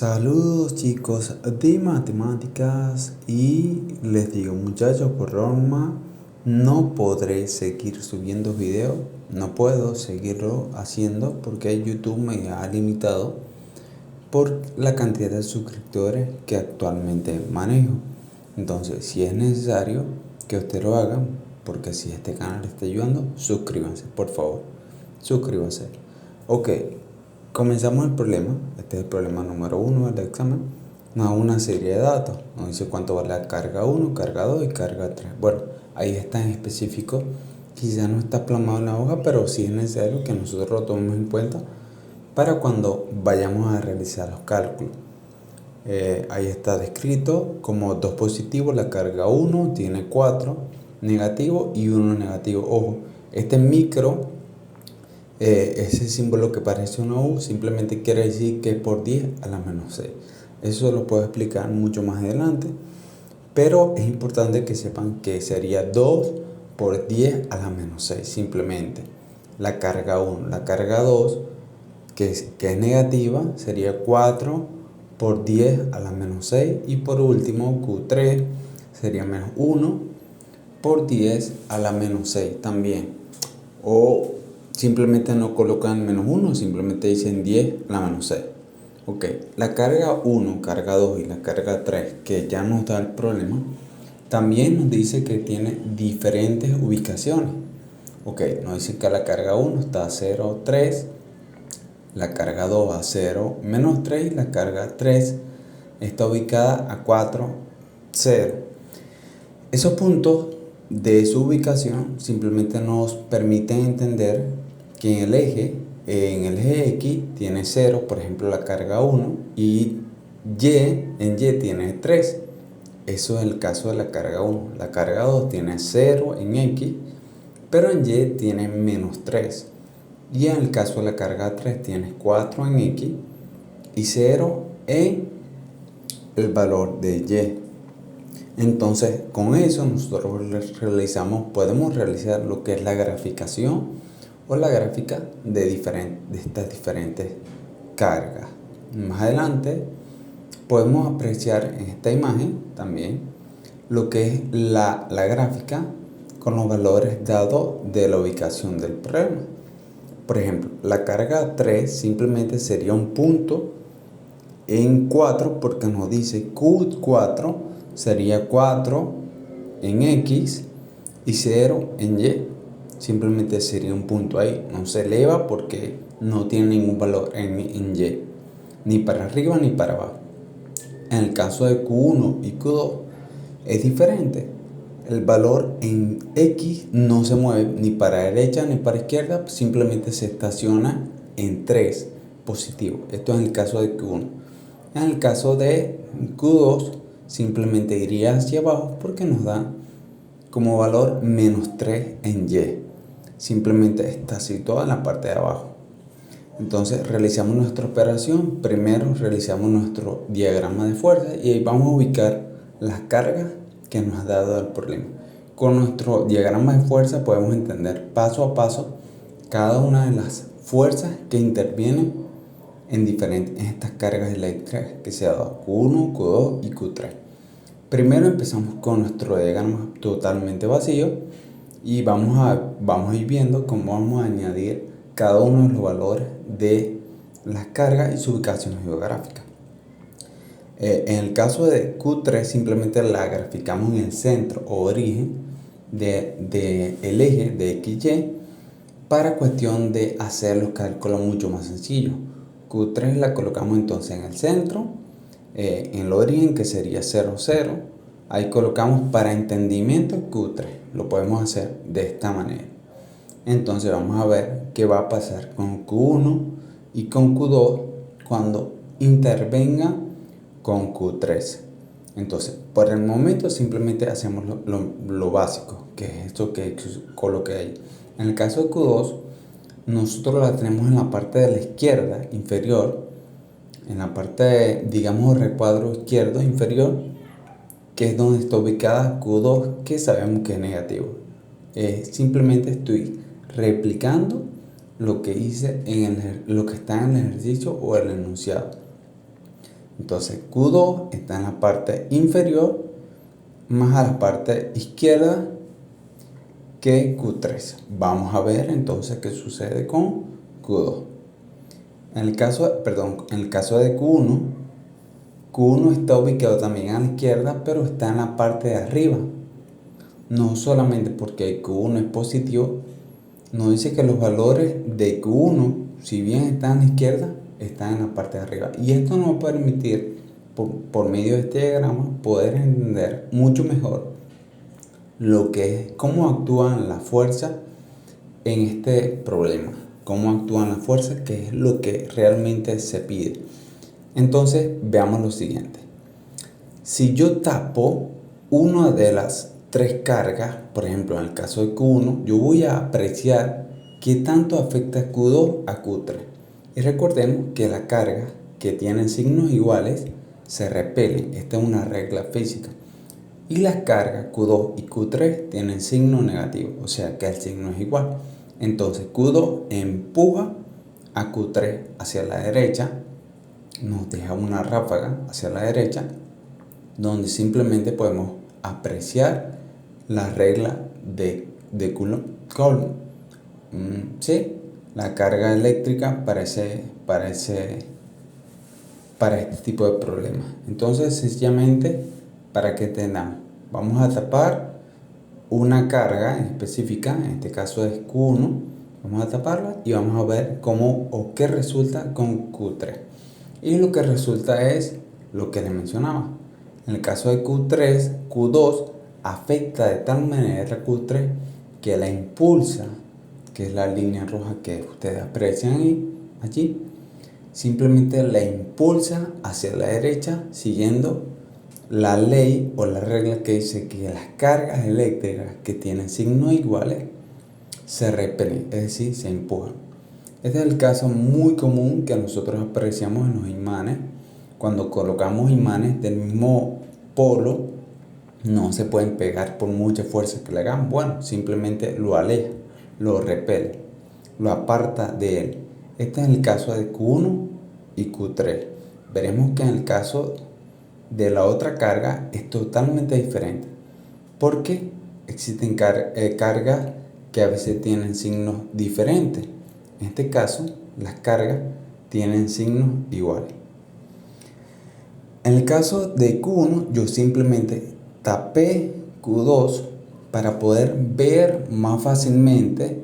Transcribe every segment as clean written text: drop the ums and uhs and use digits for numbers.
Saludos chicos de matemáticas y les digo muchachos, por norma no podré seguir subiendo videos, no puedo seguirlo haciendo porque YouTube me ha limitado por la cantidad de suscriptores que actualmente manejo. Entonces si es necesario que ustedes lo hagan, porque si este canal les está ayudando, suscríbanse, por favor, suscríbanse. Ok, comenzamos el problema. Este es el problema número 1 del examen. Nos da una serie de datos. Nos dice cuánto vale la carga 1, carga 2 y carga 3. Bueno, ahí está en específico. Quizá no está plasmado en la hoja, pero sí es necesario que nosotros lo tomemos en cuenta para cuando vayamos a realizar los cálculos. Ahí está descrito como 2 positivos. La carga 1 tiene 4 negativos y 1 negativo. Ojo, este micro, ese símbolo que parece una U simplemente quiere decir que es por 10 a la menos 6. Eso lo puedo explicar mucho más adelante, pero es importante que sepan que sería 2 por 10 a la menos 6 simplemente. La carga 1, la carga 2, que es negativa, sería 4 por 10 a la menos 6. Y por último Q3 sería menos 1 por 10 a la menos 6 también. O simplemente no colocan menos 1, simplemente dicen 10 a la menos 6. Ok, la carga 1, carga 2 y la carga 3, que ya nos da el problema, también nos dice que tiene diferentes ubicaciones. Ok, nos dice que la carga 1 está a 0, 3, la carga 2 a 0, menos 3 y la carga 3 está ubicada a 4, 0. Esos puntos de su ubicación simplemente nos permiten entender que en el eje X tiene 0, por ejemplo la carga 1, y en Y tiene 3. Eso es el caso de la carga 1. La carga 2 tiene 0 en X, pero en Y tiene menos 3. Y en el caso de la carga 3 tiene 4 en X y 0 en el valor de Y. Entonces con eso nosotros podemos realizar lo que es la graficación o la gráfica de estas diferentes cargas. Más adelante podemos apreciar en esta imagen también lo que es la gráfica con los valores dados de la ubicación del problema. Por ejemplo, la carga 3 simplemente sería un punto en 4 porque nos dice Q4 sería 4 en X y 0 en Y. Simplemente sería un punto ahí. No se eleva porque no tiene ningún valor en Y, ni para arriba ni para abajo. En el caso de Q1 y Q2 es diferente. El valor en X no se mueve ni para derecha ni para izquierda, simplemente se estaciona en 3 positivo. Esto es en el caso de Q1. En el caso de Q2 simplemente iría hacia abajo porque nos da como valor menos 3 en Y. Simplemente está situado en la parte de abajo. Entonces realizamos nuestra operación. Primero realizamos nuestro diagrama de fuerza y ahí vamos a ubicar las cargas que nos ha dado el problema. Con nuestro diagrama de fuerza podemos entender paso a paso cada una de las fuerzas que intervienen en estas cargas eléctricas que se ha dado Q1, Q2 y Q3. Primero empezamos con nuestro diagrama totalmente vacío y vamos a ir viendo cómo vamos a añadir cada uno de los valores de las cargas y su ubicación geográfica. En el caso de Q3 simplemente la graficamos en el centro o origen del eje de XY para cuestión de hacer los cálculos mucho más sencillos. Q3 la colocamos entonces en el centro, en el origen que sería 0, 0. Ahí colocamos para entendimiento Q3. Lo podemos hacer de esta manera. Entonces vamos a ver qué va a pasar con Q1 y con Q2 cuando intervenga con Q3. Entonces por el momento simplemente hacemos lo básico, que es esto que coloqué ahí. En el caso de Q2 nosotros la tenemos en la parte de la izquierda inferior, en la parte digamos recuadro izquierdo inferior, que es donde está ubicada Q2, que sabemos que es negativo. Simplemente estoy replicando lo que hice lo que está en el ejercicio o el enunciado. Entonces Q2 está en la parte inferior más a la parte izquierda que Q3. Vamos a ver entonces qué sucede con Q2. En el caso de Q1, Q1 está ubicado también a la izquierda, pero está en la parte de arriba. No solamente porque Q1 es positivo, nos dice que los valores de Q1, si bien están a la izquierda, están en la parte de arriba. Y esto nos va a permitir, por medio de este diagrama, poder entender mucho mejor lo que es, cómo actúan las fuerzas en este problema. Cómo actúan las fuerzas, que es lo que realmente se pide. Entonces, veamos lo siguiente. Si yo tapo una de las tres cargas, por ejemplo en el caso de Q1, yo voy a apreciar qué tanto afecta Q2 a Q3. Y recordemos que las cargas que tienen signos iguales se repelen. Esta es una regla física. Y las cargas Q2 y Q3 tienen signo negativo, o sea que el signo es igual. Entonces Q2 empuja a Q3 hacia la derecha, nos deja una ráfaga hacia la derecha, donde simplemente podemos apreciar la regla de Coulomb. ¿Sí? La carga eléctrica para este tipo de problemas. Entonces, sencillamente, para que entendamos, vamos a tapar una carga específica, en este caso es Q1, vamos a taparla y vamos a ver cómo o qué resulta con Q3. Y lo que resulta es lo que les mencionaba. En el caso de Q3, Q2 afecta de tal manera a Q3 que la impulsa, que es la línea roja que ustedes aprecian allí, simplemente la impulsa hacia la derecha siguiendo la ley o la regla que dice que las cargas eléctricas que tienen signos iguales se repelen, es decir, se empujan. Este es el caso muy común que nosotros apreciamos en los imanes. Cuando colocamos imanes del mismo polo, no se pueden pegar por mucha fuerza que le hagan. Bueno, simplemente lo aleja, lo repele, lo aparta de él. Este es el caso de Q1 y Q3. Veremos que en el caso de la otra carga es totalmente diferente, porque existen cargas que a veces tienen signos diferentes. En este caso, las cargas tienen signos iguales. En el caso de Q1, yo simplemente tapé Q2 para poder ver más fácilmente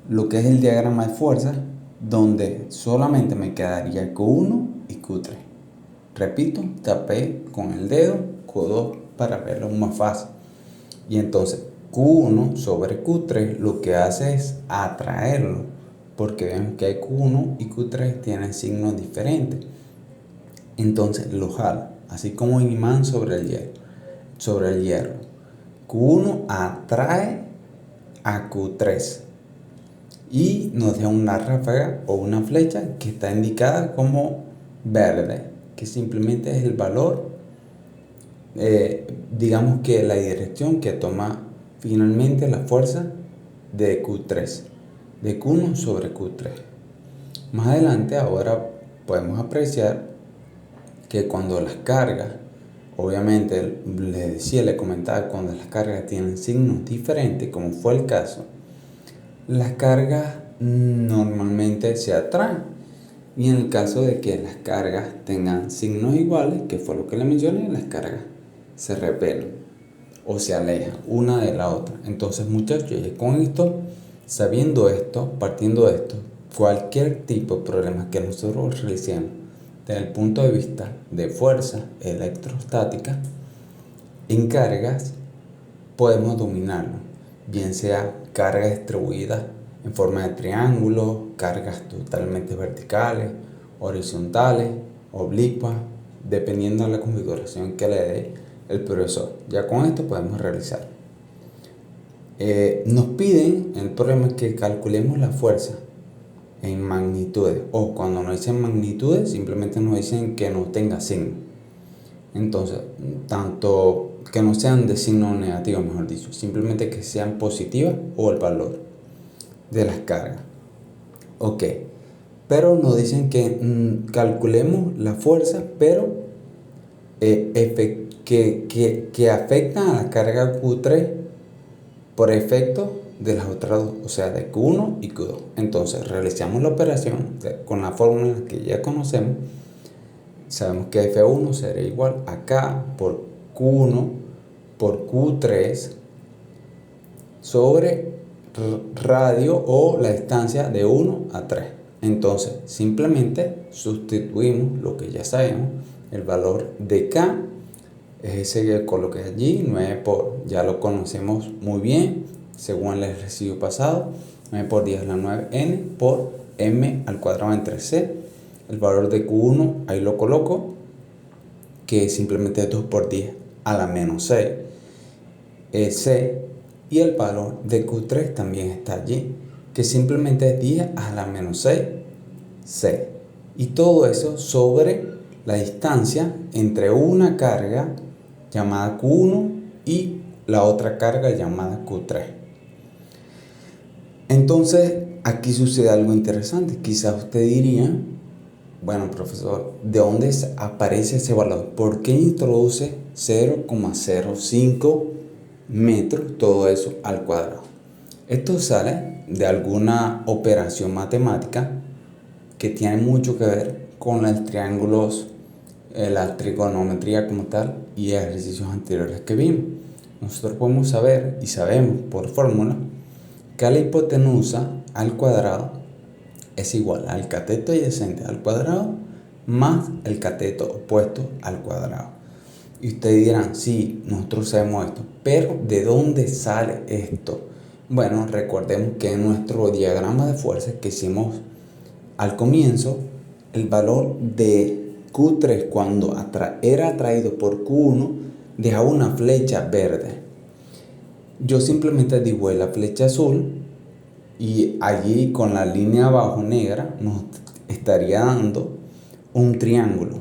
lo que es el diagrama de fuerzas, donde solamente me quedaría Q1 y Q3. Repito, tapé con el dedo Q2 para verlo más fácil. Y entonces Q1 sobre Q3 lo que hace es atraerlo, porque vemos que Q1 y Q3 tienen signos diferentes. Entonces lo jala, así como un imán sobre el hierro. Q1 atrae a Q3 y nos da una ráfaga o una flecha que está indicada como verde, que simplemente es el valor, digamos que la dirección que toma finalmente la fuerza de Q3, de Q1 sobre Q3. Más adelante ahora podemos apreciar que cuando las cargas, obviamente les comentaba, cuando las cargas tienen signos diferentes, como fue el caso, las cargas normalmente se atraen. Y en el caso de que las cargas tengan signos iguales, que fue lo que le mencioné, las cargas se repelen o se alejan una de la otra. Entonces, muchachos, con esto, sabiendo esto, partiendo de esto, cualquier tipo de problema que nosotros realicemos desde el punto de vista de fuerza electrostática en cargas, podemos dominarlo, bien sea cargas distribuidas en forma de triángulo, cargas totalmente verticales, horizontales, oblicuas, dependiendo de la configuración que le dé el profesor. Ya con esto podemos realizar. Nos piden en el problema que calculemos la fuerza en magnitudes, o cuando nos dicen magnitudes simplemente nos dicen que no tenga signo. Entonces, tanto que no sean de signo negativo, mejor dicho, simplemente que sean positivas o el valor de las cargas. Ok, pero nos dicen que calculemos la fuerza, pero que afectan a la carga Q3 por efecto de las otras dos, o sea, de Q1 y Q2. Entonces realizamos la operación con la fórmula que ya conocemos. Sabemos que F1 será igual a K por Q1 por Q3 sobre radio o la distancia de 1 a 3. Entonces simplemente sustituimos lo que ya sabemos, el valor de K es ese que coloqué allí, 9 por, ya lo conocemos muy bien según el ejercicio pasado, 9 por 10 a la 9n por m al cuadrado entre c. El valor de Q1 ahí lo coloco, que simplemente es 2 por 10 a la menos 6 c, y el valor de Q3 también está allí, que simplemente es 10 a la menos 6 c, y todo eso sobre la distancia entre una carga llamada Q1 y la otra carga llamada Q3. Entonces aquí sucede algo interesante. Quizás usted diría, bueno, profesor, ¿de dónde aparece ese valor? ¿Por qué introduce 0,05 metros, todo eso al cuadrado? Esto sale de alguna operación matemática que tiene mucho que ver con los triángulos, la trigonometría como tal y ejercicios anteriores que vimos. Nosotros podemos saber y sabemos por fórmula que la hipotenusa al cuadrado es igual al cateto adyacente al cuadrado más el cateto opuesto al cuadrado. Y ustedes dirán, sí, nosotros sabemos esto, pero ¿de dónde sale esto? Bueno, recordemos que en nuestro diagrama de fuerzas que hicimos al comienzo, el valor de Q3 cuando era atraído por Q1 dejaba una flecha verde. Yo simplemente dibujé la flecha azul y allí con la línea abajo negra nos estaría dando un triángulo.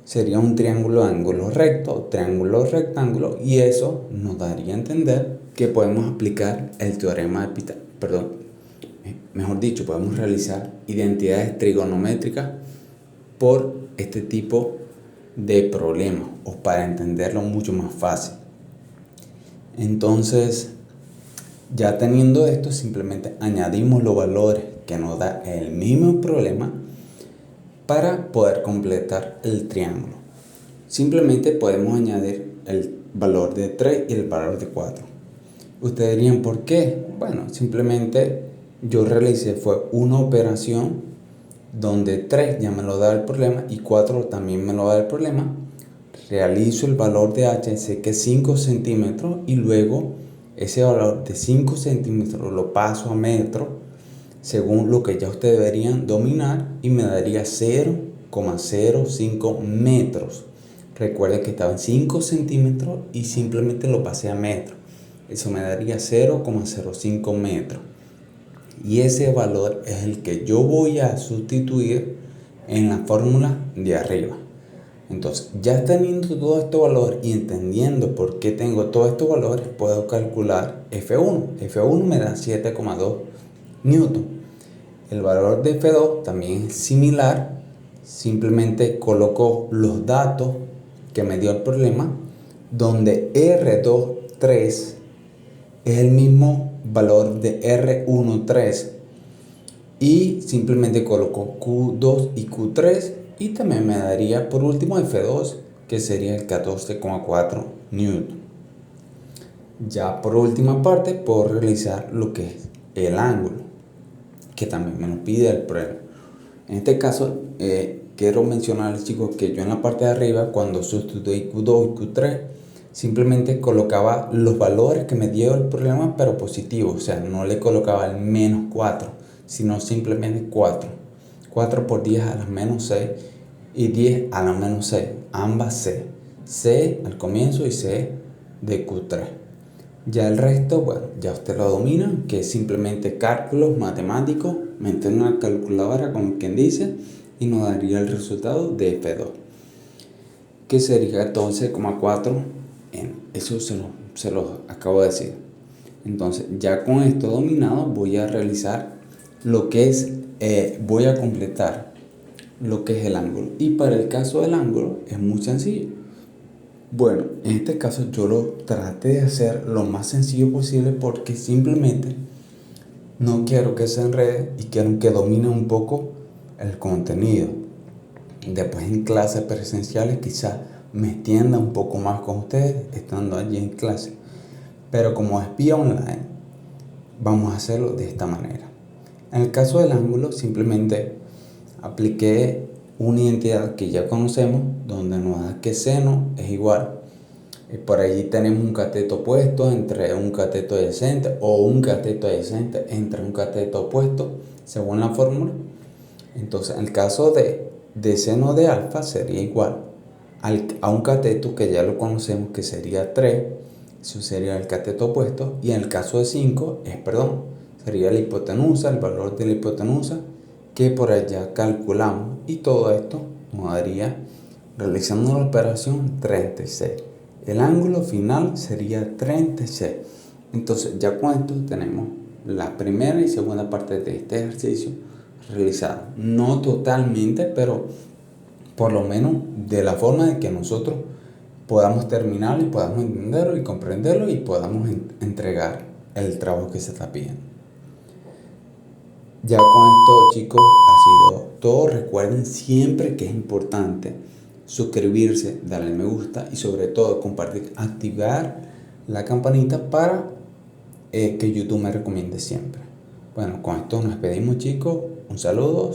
Sería un triángulo de ángulo recto, triángulo rectángulo, y eso nos daría a entender que podemos aplicar el teorema de Pitágoras, mejor dicho, podemos realizar identidades trigonométricas por este tipo de problemas o para entenderlo mucho más fácil. Entonces, ya teniendo esto, simplemente añadimos los valores que nos da el mismo problema para poder completar el triángulo. Simplemente podemos añadir el valor de 3 y el valor de 4. Ustedes dirían, ¿por qué? Bueno, simplemente yo realicé fue una operación donde 3 ya me lo da el problema y 4 también me lo da el problema. Realizo el valor de h, sé que es 5 centímetros, y luego ese valor de 5 centímetros lo paso a metro según lo que ya ustedes deberían dominar y me daría 0,05 metros. Recuerden que estaba en 5 centímetros y simplemente lo pasé a metro. Eso me daría 0,05 metros. Y ese valor es el que yo voy a sustituir en la fórmula de arriba. Entonces, ya teniendo todo este valor y entendiendo por qué tengo todos estos valores, puedo calcular F1. F1 me da 7,2 newton. El valor de F2 también es similar. Simplemente coloco los datos que me dio el problema, donde R23 es el mismo valor de R13, y simplemente coloco Q2 y Q3, y también me daría por último F2, que sería el 14,4 newton. Ya por última parte puedo realizar lo que es el ángulo, que también me lo pide el problema. En este caso quiero mencionarles, chicos, que yo en la parte de arriba, cuando sustituí Q2 y Q3, simplemente colocaba los valores que me dio el problema, pero positivos. O sea, no le colocaba el menos 4, sino simplemente 4. 4 por 10 a la menos 6 y 10 a la menos 6, ambas C. C al comienzo y C de Q3. Ya el resto, bueno, ya usted lo domina, que es simplemente cálculos matemáticos, meter una calculadora como quien dice, y nos daría el resultado de F2, que sería 12,4 n. Eso se lo acabo de decir. Entonces, ya con esto dominado, voy a realizar lo que es voy a completar lo que es el ángulo. Y para el caso del ángulo es muy sencillo. Bueno, en este caso yo lo traté de hacer lo más sencillo posible porque simplemente no quiero que se enrede y quiero que domine un poco el contenido. Después en clases presenciales quizás me extienda un poco más con ustedes estando allí en clase. Pero como es vía online, vamos a hacerlo de esta manera. En el caso del ángulo simplemente apliqué una identidad que ya conocemos, donde nos da que seno es igual. Por allí tenemos un cateto opuesto entre un cateto adyacente o un cateto adyacente entre un cateto opuesto, según la fórmula. Entonces, en el caso de seno de alfa sería igual a un cateto que ya lo conocemos, que sería 3, eso sería el cateto opuesto, y en el caso de 5 sería la hipotenusa, el valor de la hipotenusa que por allá calculamos, y todo esto nos daría, realizando la operación, 36. El ángulo final sería 36. Entonces ya con esto tenemos la primera y segunda parte de este ejercicio realizada. No totalmente, pero por lo menos de la forma de que nosotros podamos terminarlo y podamos entenderlo y comprenderlo y podamos entregar el trabajo que se está pidiendo. Ya con esto, chicos, ha sido todo. Recuerden siempre que es importante suscribirse, darle me gusta y sobre todo compartir, activar la campanita para que YouTube me recomiende siempre. Bueno, con esto nos despedimos, chicos. Un saludo.